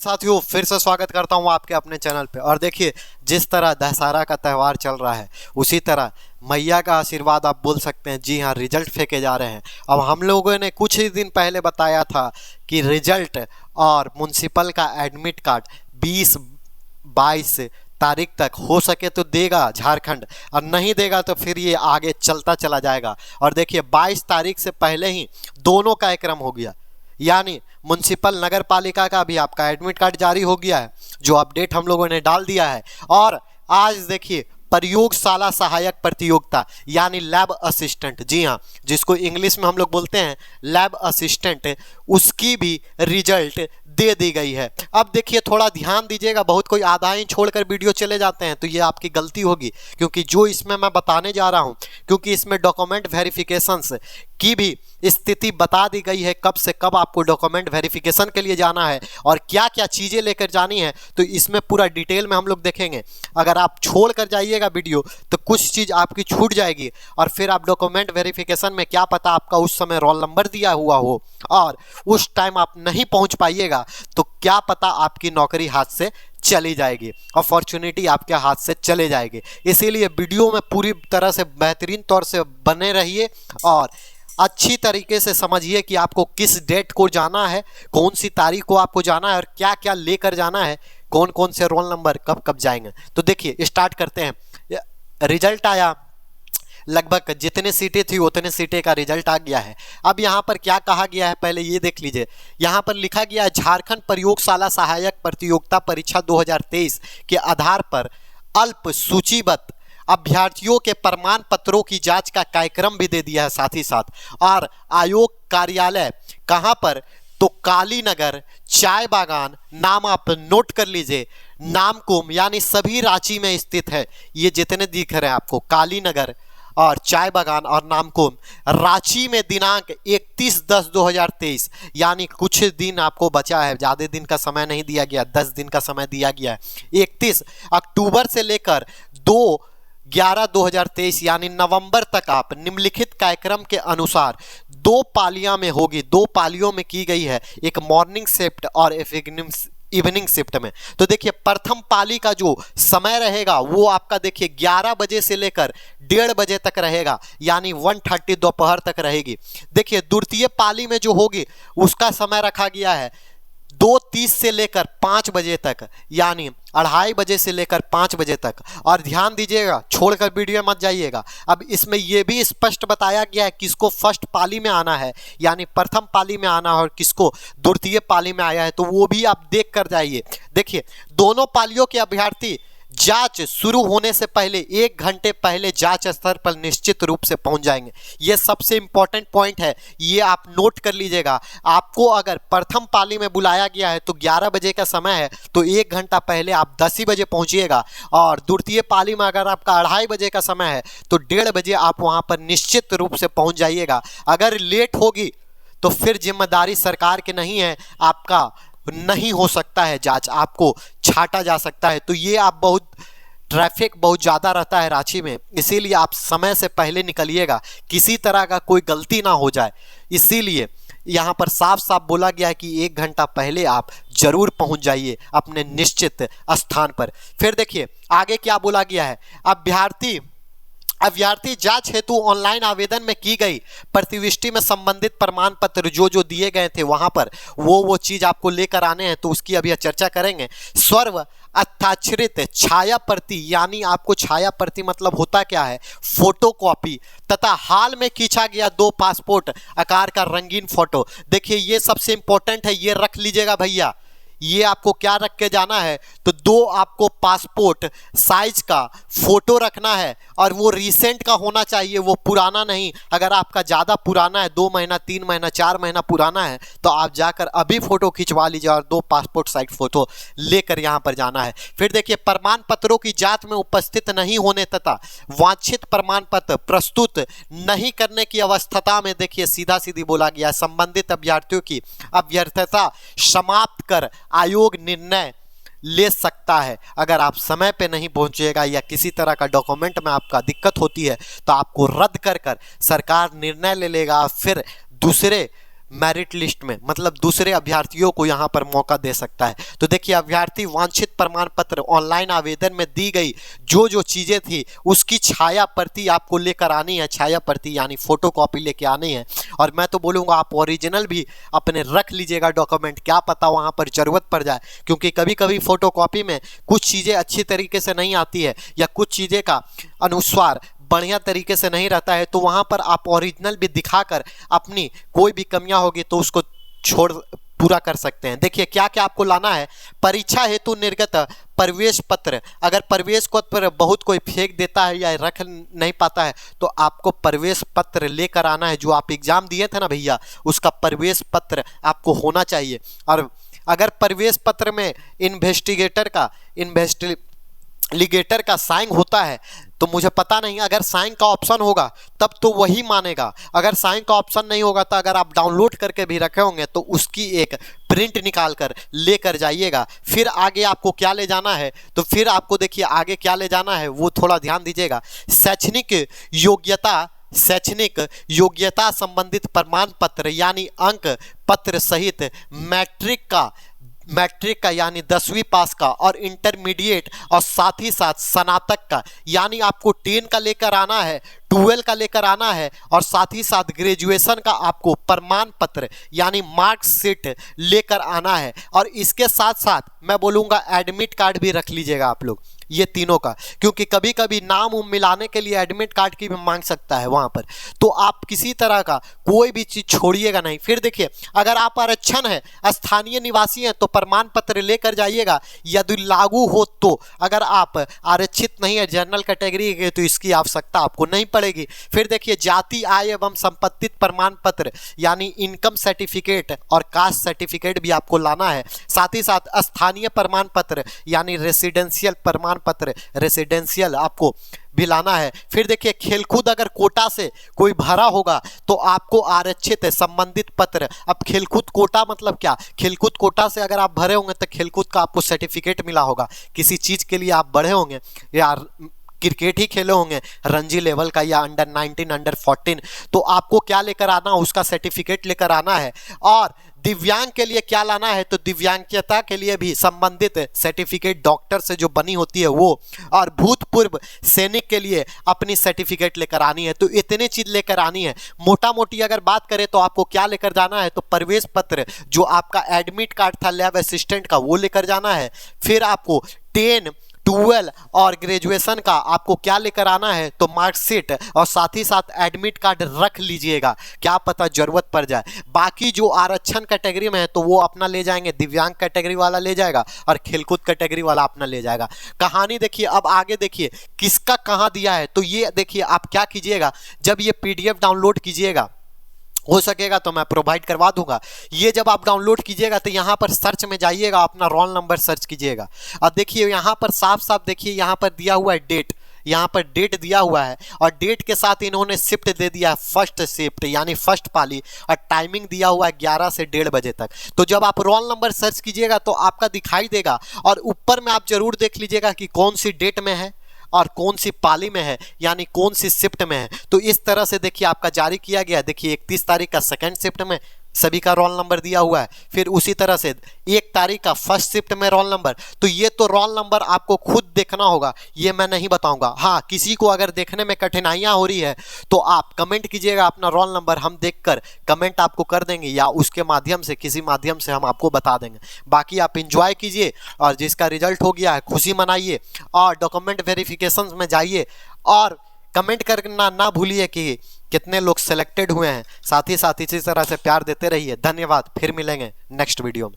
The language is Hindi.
साथियों, फिर से स्वागत करता हूं आपके अपने चैनल पे। और देखिए, जिस तरह दशहरा का त्यौहार चल रहा है उसी तरह मैया का आशीर्वाद आप बोल सकते हैं। जी हाँ, रिजल्ट फेंके जा रहे हैं। अब हम लोगों ने कुछ ही दिन पहले बताया था कि रिजल्ट और म्युनिसिपल का एडमिट कार्ड 20-22 तारीख तक हो सके तो देगा झारखंड, और नहीं देगा तो फिर ये आगे चलता चला जाएगा। और देखिए, 22 तारीख से पहले ही दोनों कार्यक्रम हो गया, यानी म्युनिसिपल नगर पालिका का भी आपका एडमिट कार्ड जारी हो गया है, जो अपडेट हम लोगों ने डाल दिया है। और आज देखिए, प्रयोगशाला सहायक प्रतियोगिता यानी लैब असिस्टेंट, जी हाँ, जिसको इंग्लिश में हम लोग बोलते हैं लैब असिस्टेंट, उसकी भी रिजल्ट दे दी गई है। अब देखिए, थोड़ा ध्यान दीजिएगा, बहुत कोई आधा ही छोड़कर वीडियो चले जाते हैं तो ये आपकी गलती होगी, क्योंकि जो इसमें मैं बताने जा रहा हूँ, क्योंकि इसमें डॉक्यूमेंट वेरिफिकेशंस की भी स्थिति बता दी गई है, कब से कब आपको डॉक्यूमेंट वेरिफिकेशन के लिए जाना है और क्या क्या चीज़ें लेकर जानी है, तो इसमें पूरा डिटेल में हम लोग देखेंगे। अगर आप छोड़ कर जाइएगा वीडियो तो कुछ चीज़ आपकी छूट जाएगी, और फिर आप डॉक्यूमेंट वेरिफिकेशन में क्या पता आपका उस समय रोल नंबर दिया हुआ हो और उस टाइम आप नहीं पहुंच पाइएगा, तो क्या पता आपकी नौकरी हाथ से चली जाएगी, अपॉर्चुनिटी आपके हाथ से चले जाएगी। इसीलिए वीडियो में पूरी तरह से बेहतरीन तौर से बने रहिए और अच्छी तरीके से समझिए कि आपको किस डेट को जाना है, कौन सी तारीख को आपको जाना है और क्या क्या लेकर जाना है, कौन कौन से रोल नंबर कब कब जाएंगे। तो देखिए, स्टार्ट करते हैं। रिजल्ट आया, लगभग जितने सीटें थी उतने सीटें का रिजल्ट आ गया है। अब यहाँ पर क्या कहा गया है, पहले ये देख लीजिए। यहाँ पर लिखा गया है, झारखंड प्रयोगशाला सहायक प्रतियोगिता परीक्षा 2023 के आधार पर अल्प सूचीबद्ध अभ्यर्थियों के प्रमाण पत्रों की जांच का कार्यक्रम भी दे दिया है साथ ही साथ। और आयोग कार्यालय कहाँ पर, तो काली नगर, चाय बागान, नाम आप नोट कर लीजिए, नामकुम, यानी सभी रांची में स्थित है। ये जितने दिख रहे हैं आपको, काली नगर और चाय बागान और नामकुम, रांची में दिनांक 31/10/2023, यानी कुछ दिन आपको बचा है, ज़्यादा दिन का समय नहीं दिया गया, 10 दिन का समय दिया गया है। 31 अक्टूबर से लेकर 2/11/2023 यानी नवंबर तक आप निम्नलिखित कार्यक्रम के अनुसार 2 पालियां में होगी, 2 पालियों में की गई है, एक मॉर्निंग शिफ्ट और इवनिंग शिफ्ट में। तो देखिए, प्रथम पाली का जो समय रहेगा वो आपका देखिए 11 बजे से लेकर 1:30 बजे तक रहेगा, यानी 1:30 दोपहर तक रहेगी। देखिए, द्वितीय पाली में जो होगी उसका समय रखा गया है 2:30 से लेकर 5 बजे तक, यानी 2:30 बजे से लेकर 5 बजे तक। और ध्यान दीजिएगा, छोड़कर वीडियो मत जाइएगा। अब इसमें यह भी स्पष्ट बताया गया है किसको फर्स्ट पाली में आना है, यानी प्रथम पाली में आना है, और किसको द्वितीय पाली में आया है, तो वो भी आप देख कर जाइए। देखिए, दोनों पालियों के अभ्यर्थी जांच शुरू होने से पहले 1 घंटे पहले जांच स्थल पर निश्चित रूप से पहुंच जाएंगे। यह सबसे इंपॉर्टेंट पॉइंट है, ये आप नोट कर लीजिएगा। आपको अगर प्रथम पाली में बुलाया गया है तो 11 बजे का समय है, तो 1 घंटा पहले आप 10 ही बजे पहुंचिएगा, और द्वितीय पाली में अगर आपका 2:30 बजे का समय है तो 1:30 बजे आप वहां पर निश्चित रूप से पहुंच जाइएगा। अगर लेट होगी तो फिर जिम्मेदारी सरकार की नहीं है, आपका नहीं हो सकता है जांच, आपको छांटा जा सकता है। तो ये आप ट्रैफिक बहुत ज़्यादा रहता है रांची में, इसीलिए आप समय से पहले निकलिएगा, किसी तरह का कोई गलती ना हो जाए। इसीलिए यहाँ पर साफ साफ बोला गया है कि 1 घंटा पहले आप जरूर पहुँच जाइए अपने निश्चित स्थान पर। फिर देखिए आगे क्या बोला गया है, अभ्यर्थी जांच हेतु ऑनलाइन आवेदन में की गई प्रतिविष्टि में संबंधित प्रमाण पत्र जो दिए गए थे वहां पर वो चीज आपको लेकर आने हैं, तो उसकी अभी चर्चा करेंगे। स्वर्व हस्ताक्षरित छाया प्रति, यानी आपको छाया प्रति मतलब होता क्या है, फोटो कॉपी, तथा हाल में खींचा गया 2 पासपोर्ट आकार का रंगीन फोटो। देखिए, ये सबसे इंपॉर्टेंट है, ये रख लीजिएगा भैया। ये आपको क्या रख के जाना है, तो 2 आपको पासपोर्ट साइज का फोटो रखना है, और वो रिसेंट का होना चाहिए, वो पुराना नहीं। अगर आपका ज़्यादा पुराना है, 2 महीना 3 महीना 4 महीना पुराना है, तो आप जाकर अभी फोटो खिंचवा लीजिए और 2 पासपोर्ट साइज फोटो लेकर यहाँ पर जाना है। फिर देखिए, प्रमाण पत्रों की जांच में उपस्थित नहीं होने तथा वांछित प्रमाण पत्र प्रस्तुत नहीं करने की अवस्था में देखिए सीधा सीधी बोला गया, संबंधित अभ्यर्थियों की अभ्यर्थता समाप्त कर आयोग निर्णय ले सकता है। अगर आप समय पे नहीं पहुंचिएगा या किसी तरह का डॉक्यूमेंट में आपका दिक्कत होती है तो आपको रद्द कर सरकार निर्णय ले लेगा, फिर दूसरे मेरिट लिस्ट में, मतलब दूसरे अभ्यर्थियों को यहाँ पर मौका दे सकता है। तो देखिए, अभ्यर्थी वांछित प्रमाण पत्र ऑनलाइन आवेदन में दी गई जो जो चीज़ें थी उसकी छाया प्रति आपको लेकर आनी है, छाया प्रति यानी फोटो कॉपी लेके आनी है। और मैं तो बोलूँगा आप ओरिजिनल भी अपने रख लीजिएगा डॉक्यूमेंट, क्या पता वहाँ पर ज़रूरत पड़ जाए, क्योंकि कभी कभी फोटो कॉपी में कुछ चीज़ें अच्छी तरीके से नहीं आती है या कुछ चीज़ें का अनुस्वार बढ़िया तरीके से नहीं रहता है, तो वहाँ पर आप ओरिजिनल भी दिखाकर अपनी कोई भी कमियां होगी तो उसको छोड़ पूरा कर सकते हैं। देखिए क्या क्या आपको लाना है। परीक्षा हेतु निर्गत प्रवेश पत्र, अगर प्रवेश पत्र बहुत कोई फेंक देता है या रख नहीं पाता है तो आपको प्रवेश पत्र लेकर आना है। जो आप एग्जाम दिए थे ना भैया, उसका प्रवेश पत्र आपको होना चाहिए। और अगर प्रवेश पत्र में इन्वेस्टिगेटर का साइन होता है तो मुझे पता नहीं, अगर साइन का ऑप्शन होगा तब तो वही मानेगा, अगर साइन का ऑप्शन नहीं होगा तो अगर आप डाउनलोड करके भी रखे होंगे तो उसकी एक प्रिंट निकाल कर लेकर जाइएगा। फिर आगे आपको क्या ले जाना है, तो फिर आपको देखिए आगे क्या ले जाना है वो थोड़ा ध्यान दीजिएगा। शैक्षणिक योग्यता संबंधित प्रमाण पत्र यानी अंक पत्र सहित मैट्रिक का यानी 10वीं पास का और इंटरमीडिएट और साथ ही साथ स्नातक का, यानी आपको 10 का लेकर आना है, 12 का लेकर आना है और साथ ही साथ ग्रेजुएशन का आपको प्रमाण पत्र यानी मार्कशीट लेकर आना है। और इसके साथ साथ मैं बोलूँगा एडमिट कार्ड भी रख लीजिएगा आप लोग, ये तीनों का, क्योंकि कभी कभी नाम मिलाने के लिए एडमिट कार्ड की भी मांग सकता है वहाँ पर, तो आप किसी तरह का कोई भी चीज़ छोड़िएगा नहीं। फिर देखिए, अगर आप आरक्षण है, स्थानीय निवासी हैं तो प्रमाण पत्र लेकर जाइएगा, यदि लागू हो तो। अगर आप आरक्षित नहीं है, जनरल कैटेगरी के, तो इसकी आवश्यकता आपको नहीं पड़ेगी। फिर देखिए, जाति आय एवं संपत्ति प्रमाण पत्र यानी इनकम सर्टिफिकेट और कास्ट सर्टिफिकेट भी आपको लाना है। साथ ही साथ स्थानीय प्रमाण पत्र यानी रेसिडेंशियल प्रमाण पत्र, रेसिडेंशियल आपको भी लाना है। फिर देखिए, खेलकूद अगर कोटा से कोई भरा होगा तो आपको आरक्षित है संबंधित पत्र। अब खेलकूद कोटा मतलब क्या, खेलकूद कोटा से अगर आप भरे होंगे तो खेलकूद का आपको सर्टिफिकेट मिला होगा, किसी चीज़ के लिए आप बढ़े होंगे या क्रिकेट ही खेले होंगे रणजी लेवल का या अंडर 19 अंडर 14, तो आपको क्या लेकर आना, उसका सर्टिफिकेट लेकर आना है। और दिव्यांग के लिए क्या लाना है, तो दिव्यांगता के लिए भी संबंधित सर्टिफिकेट डॉक्टर से जो बनी होती है वो, और भूतपूर्व सैनिक के लिए अपनी सर्टिफिकेट लेकर आनी है। तो इतनी चीज लेकर आनी है। मोटा मोटी अगर बात करें तो आपको क्या लेकर जाना है, तो प्रवेश पत्र, जो आपका एडमिट कार्ड था लैब असिस्टेंट का, वो लेकर जाना है। फिर आपको 10, 12 और ग्रेजुएशन का आपको क्या लेकर आना है, तो मार्कशीट और साथ ही साथ एडमिट कार्ड रख लीजिएगा, क्या पता जरूरत पड़ जाए। बाकी जो आरक्षण कैटेगरी में है तो वो अपना ले जाएंगे, दिव्यांग कैटेगरी वाला ले जाएगा और खेलकूद कैटेगरी वाला अपना ले जाएगा। कहानी देखिए, अब आगे देखिए किसका कहाँ दिया है। तो ये देखिए, आप क्या कीजिएगा, जब ये PDF डाउनलोड कीजिएगा, हो सकेगा तो मैं प्रोवाइड करवा दूंगा। ये जब आप डाउनलोड कीजिएगा तो यहाँ पर सर्च में जाइएगा, अपना रोल नंबर सर्च कीजिएगा। अब देखिए यहाँ पर साफ साफ देखिए, यहाँ पर दिया हुआ है डेट, यहाँ पर डेट दिया हुआ है और डेट के साथ इन्होंने शिफ्ट दे दिया है, फर्स्ट शिफ्ट यानी फर्स्ट पाली, और टाइमिंग दिया हुआ है 11 से 1:30 बजे तक। तो जब आप रोल नंबर सर्च कीजिएगा तो आपका दिखाई देगा, और ऊपर में आप जरूर देख लीजिएगा कि कौन सी डेट में है और कौन सी पाली में है, यानी कौन सी शिफ्ट में है। तो इस तरह से देखिए आपका जारी किया गया। देखिए 31 तारीख का सेकंड शिफ्ट में सभी का रोल नंबर दिया हुआ है, फिर उसी तरह से 1 तारीख का फर्स्ट शिफ्ट में रोल नंबर। तो ये तो रोल नंबर आपको खुद देखना होगा, ये मैं नहीं बताऊंगा। हाँ, किसी को अगर देखने में कठिनाइयाँ हो रही है तो आप कमेंट कीजिएगा अपना रोल नंबर, हम देखकर कमेंट आपको कर देंगे या उसके माध्यम से, किसी माध्यम से हम आपको बता देंगे। बाकी आप इंजॉय कीजिए और जिसका रिजल्ट हो गया है खुशी मनाइए और डॉक्यूमेंट वेरिफिकेशन में जाइए और कमेंट करना ना भूलिए कि कितने लोग सिलेक्टेड हुए हैं। साथ ही साथ इसी तरह से प्यार देते रहिए। धन्यवाद, फिर मिलेंगे नेक्स्ट वीडियो में।